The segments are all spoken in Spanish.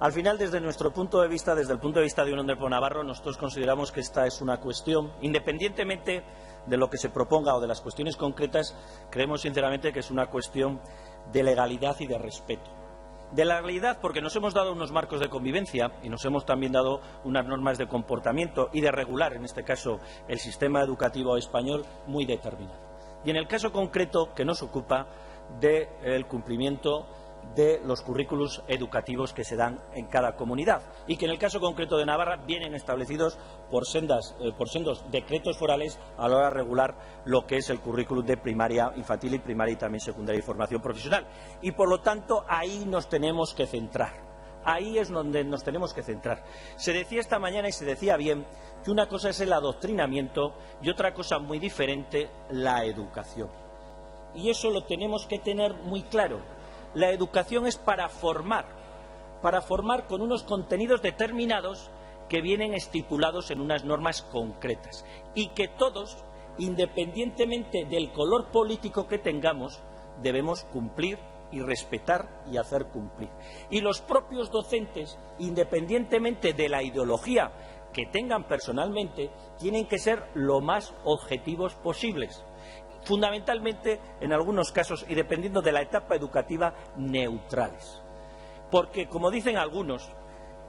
Al final, desde nuestro punto de vista, desde el punto de vista de Unión del Pueblo Navarro, nosotros consideramos que esta es una cuestión, independientemente de lo que se proponga o de las cuestiones concretas, creemos sinceramente que es una cuestión de legalidad y de respeto. De legalidad porque nos hemos dado unos marcos de convivencia y nos hemos también dado unas normas de comportamiento y de regular, en este caso, el sistema educativo español muy determinado. Y en el caso concreto que nos ocupa del cumplimiento de los currículos educativos que se dan en cada comunidad y que en el caso concreto de Navarra vienen establecidos por sendos decretos forales a la hora de regular lo que es el currículum de primaria infantil y primaria y también secundaria y formación profesional. Y por lo tanto ahí nos tenemos que centrar. Ahí es donde nos tenemos que centrar. Se decía esta mañana y se decía bien que una cosa es el adoctrinamiento y otra cosa muy diferente la educación. Y eso lo tenemos que tener muy claro. La educación es para formar con unos contenidos determinados que vienen estipulados en unas normas concretas y que todos, independientemente del color político que tengamos, debemos cumplir y respetar y hacer cumplir. Y los propios docentes, independientemente de la ideología que tengan personalmente, tienen que ser lo más objetivos posibles. Fundamentalmente, en algunos casos, y dependiendo de la etapa educativa, neutrales. Porque, como dicen algunos,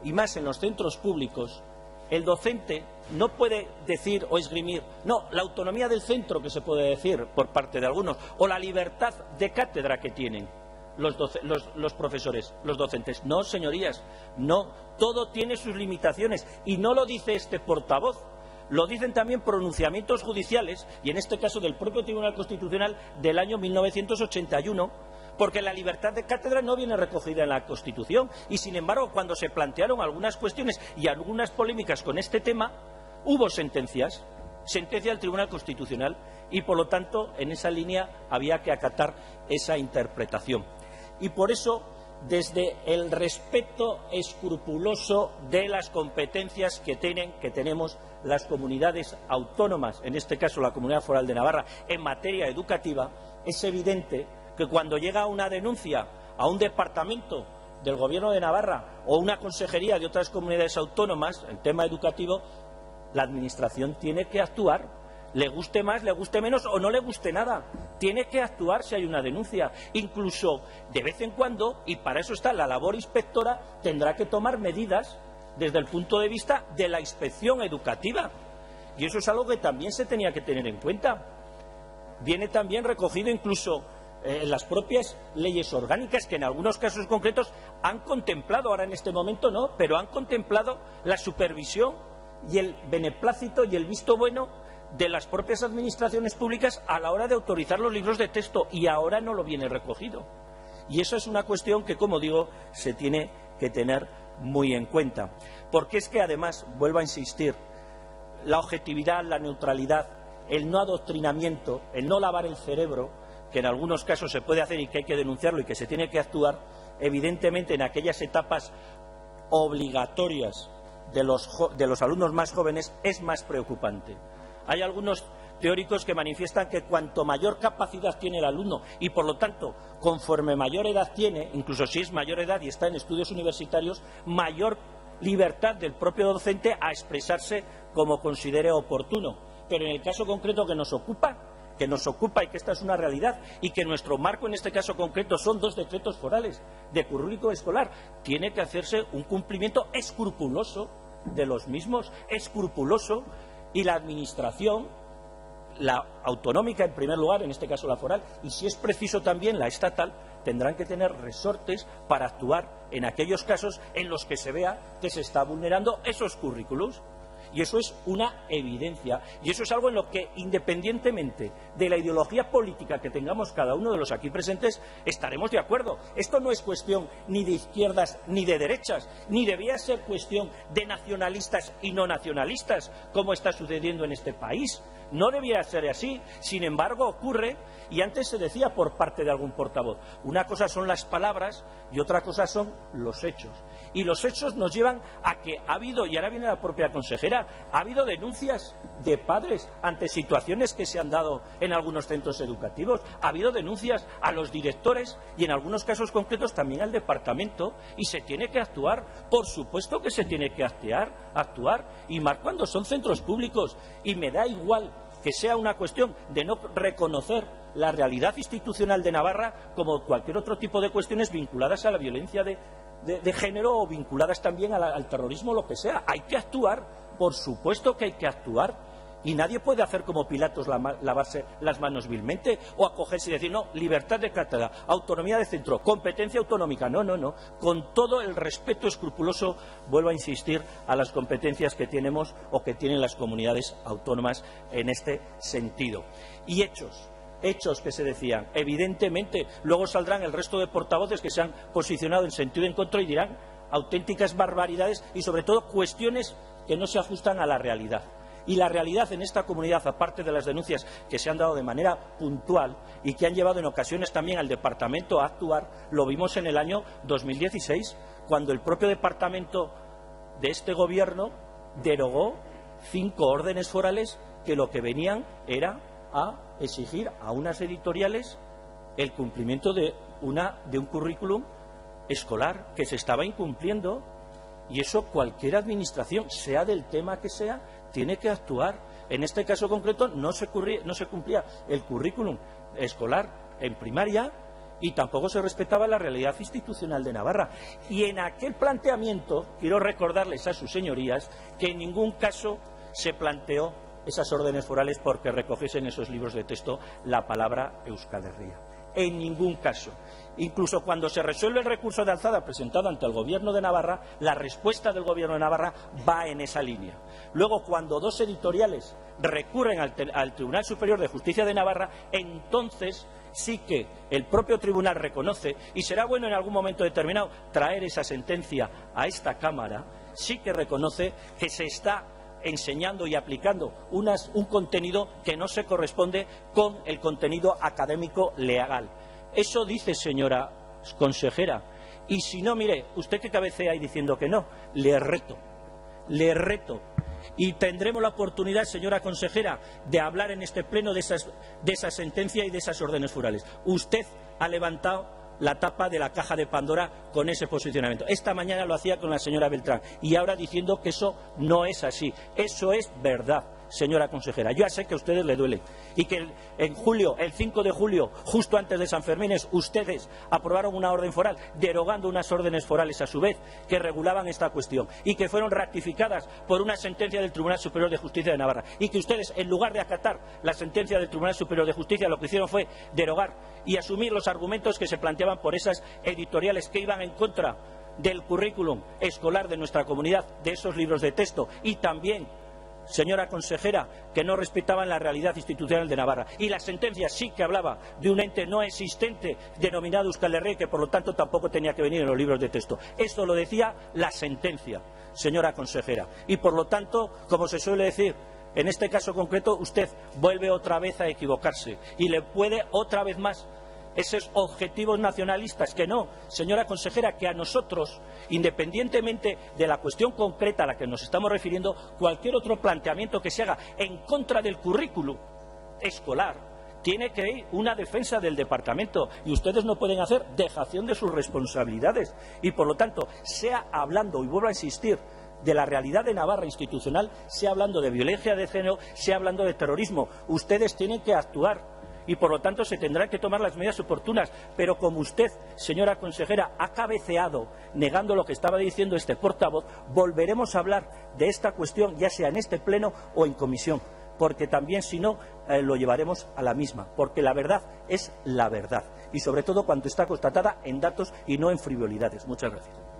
y más en los centros públicos, el docente no puede decir o esgrimir, no, la autonomía del centro, que se puede decir por parte de algunos, o la libertad de cátedra que tienen los profesores, los docentes. No, señorías, no, todo tiene sus limitaciones, y no lo dice este portavoz. Lo dicen también pronunciamientos judiciales, y en este caso del propio Tribunal Constitucional del año 1981, porque la libertad de cátedra no viene recogida en la Constitución. Y, sin embargo, cuando se plantearon algunas cuestiones y algunas polémicas con este tema, hubo sentencia del Tribunal Constitucional, y, por lo tanto, en esa línea había que acatar esa interpretación. Y por eso, desde el respeto escrupuloso de las competencias que tenemos las comunidades autónomas, en este caso la Comunidad Foral de Navarra, en materia educativa, es evidente que cuando llega una denuncia a un departamento del Gobierno de Navarra o una consejería de otras comunidades autónomas, el tema educativo, la Administración tiene que actuar. Le guste más, le guste menos o no le guste nada. Tiene que actuar si hay una denuncia. Incluso, de vez en cuando, y para eso está la labor inspectora, tendrá que tomar medidas desde el punto de vista de la inspección educativa. Y eso es algo que también se tenía que tener en cuenta. Viene también recogido incluso en las propias leyes orgánicas, que en algunos casos concretos han contemplado, ahora en este momento no, pero han contemplado la supervisión y el beneplácito y el visto bueno de las propias administraciones públicas a la hora de autorizar los libros de texto, y ahora no lo viene recogido. Y eso es una cuestión que, como digo, se tiene que tener muy en cuenta. Porque es que, además, vuelvo a insistir, la objetividad, la neutralidad, el no adoctrinamiento, el no lavar el cerebro, que en algunos casos se puede hacer y que hay que denunciarlo y que se tiene que actuar, evidentemente en aquellas etapas obligatorias de los alumnos más jóvenes, es más preocupante. Hay algunos teóricos que manifiestan que cuanto mayor capacidad tiene el alumno y, por lo tanto, conforme mayor edad tiene, incluso si es mayor edad y está en estudios universitarios, mayor libertad del propio docente a expresarse como considere oportuno. Pero en el caso concreto que nos ocupa y que esta es una realidad y que nuestro marco en este caso concreto son 2 decretos forales de currículo escolar, tiene que hacerse un cumplimiento escrupuloso de los mismos, escrupuloso, y la Administración, la autonómica en primer lugar, en este caso la foral, y si es preciso también la estatal, tendrán que tener resortes para actuar en aquellos casos en los que se vea que se está vulnerando esos currículos. Y eso es una evidencia, y eso es algo en lo que, independientemente de la ideología política que tengamos cada uno de los aquí presentes, estaremos de acuerdo. Esto no es cuestión ni de izquierdas ni de derechas, ni debía ser cuestión de nacionalistas y no nacionalistas, como está sucediendo en este país. No debía ser así. Sin embargo, ocurre, y antes se decía por parte de algún portavoz, una cosa son las palabras y otra cosa son los hechos. Y los hechos nos llevan a que ha habido, y ahora viene la propia consejera, consejera, ha habido denuncias de padres ante situaciones que se han dado en algunos centros educativos. Ha habido denuncias a los directores y en algunos casos concretos también al departamento, y se tiene que actuar. Por supuesto que se tiene que actuar, y más cuando son centros públicos, y me da igual que sea una cuestión de no reconocer la realidad institucional de Navarra como cualquier otro tipo de cuestiones vinculadas a la violencia de género o vinculadas también al terrorismo, lo que sea. Hay que actuar, por supuesto que hay que actuar. Y nadie puede hacer como Pilatos, lavarse las manos vilmente o acogerse y decir, no, libertad de cátedra, autonomía de centro, competencia autonómica. No, no, no. Con todo el respeto escrupuloso, vuelvo a insistir, a las competencias que tenemos o que tienen las comunidades autónomas en este sentido. Y hechos que se decían. Evidentemente, luego saldrán el resto de portavoces que se han posicionado en sentido en contra y dirán auténticas barbaridades y, sobre todo, cuestiones que no se ajustan a la realidad. Y la realidad en esta comunidad, aparte de las denuncias que se han dado de manera puntual y que han llevado en ocasiones también al departamento a actuar, lo vimos en el año 2016, cuando el propio departamento de este gobierno derogó 5 órdenes forales que lo que venían era a exigir a unas editoriales el cumplimiento de un currículum escolar que se estaba incumpliendo. Y eso cualquier administración, sea del tema que sea, tiene que actuar. En este caso concreto no se cumplía el currículum escolar en primaria y tampoco se respetaba la realidad institucional de Navarra. Y en aquel planteamiento, quiero recordarles a sus señorías que en ningún caso se planteó esas órdenes forales porque recogiesen esos libros de texto la palabra Euskal Herria. En ningún caso. Incluso cuando se resuelve el recurso de alzada presentado ante el Gobierno de Navarra, la respuesta del Gobierno de Navarra va en esa línea. Luego, cuando 2 editoriales recurren al Tribunal Superior de Justicia de Navarra, entonces sí que el propio tribunal reconoce, y será bueno en algún momento determinado traer esa sentencia a esta Cámara, sí que reconoce que se está enseñando y aplicando un contenido que no se corresponde con el contenido académico legal. Eso dice, señora consejera. Y si no, mire, usted que cabecea ahí diciendo que no, le reto. Y tendremos la oportunidad, señora consejera, de hablar en este pleno de esa sentencia y de esas órdenes forales. Usted ha levantado la tapa de la caja de Pandora con ese posicionamiento. Esta mañana lo hacía con la señora Beltrán y ahora diciendo que eso no es así. Eso es verdad, señora consejera. Yo ya sé que a ustedes les duele y que en julio, el 5 de julio, justo antes de San Fermín, ustedes aprobaron una orden foral derogando unas órdenes forales a su vez que regulaban esta cuestión y que fueron ratificadas por una sentencia del Tribunal Superior de Justicia de Navarra y que ustedes, en lugar de acatar la sentencia del Tribunal Superior de Justicia, lo que hicieron fue derogar y asumir los argumentos que se planteaban por esas editoriales que iban en contra del currículum escolar de nuestra comunidad, de esos libros de texto y también, señora consejera, que no respetaban la realidad institucional de Navarra. Y la sentencia sí que hablaba de un ente no existente denominado Euskal Herria, que por lo tanto tampoco tenía que venir en los libros de texto. Esto lo decía la sentencia, señora consejera. Y por lo tanto, como se suele decir, en este caso concreto, usted vuelve otra vez a equivocarse y le puede otra vez más esos objetivos nacionalistas. Que no, señora consejera, que a nosotros, independientemente de la cuestión concreta a la que nos estamos refiriendo, cualquier otro planteamiento que se haga en contra del currículum escolar tiene que ir una defensa del departamento y ustedes no pueden hacer dejación de sus responsabilidades y por lo tanto, sea hablando, y vuelvo a insistir, de la realidad de Navarra institucional, sea hablando de violencia de género, sea hablando de terrorismo, ustedes tienen que actuar y por lo tanto se tendrán que tomar las medidas oportunas. Pero como usted, señora consejera, ha cabeceado negando lo que estaba diciendo este portavoz, volveremos a hablar de esta cuestión, ya sea en este pleno o en comisión, porque también, si no, lo llevaremos a la misma, porque la verdad es la verdad y sobre todo cuando está constatada en datos y no en frivolidades. Muchas gracias.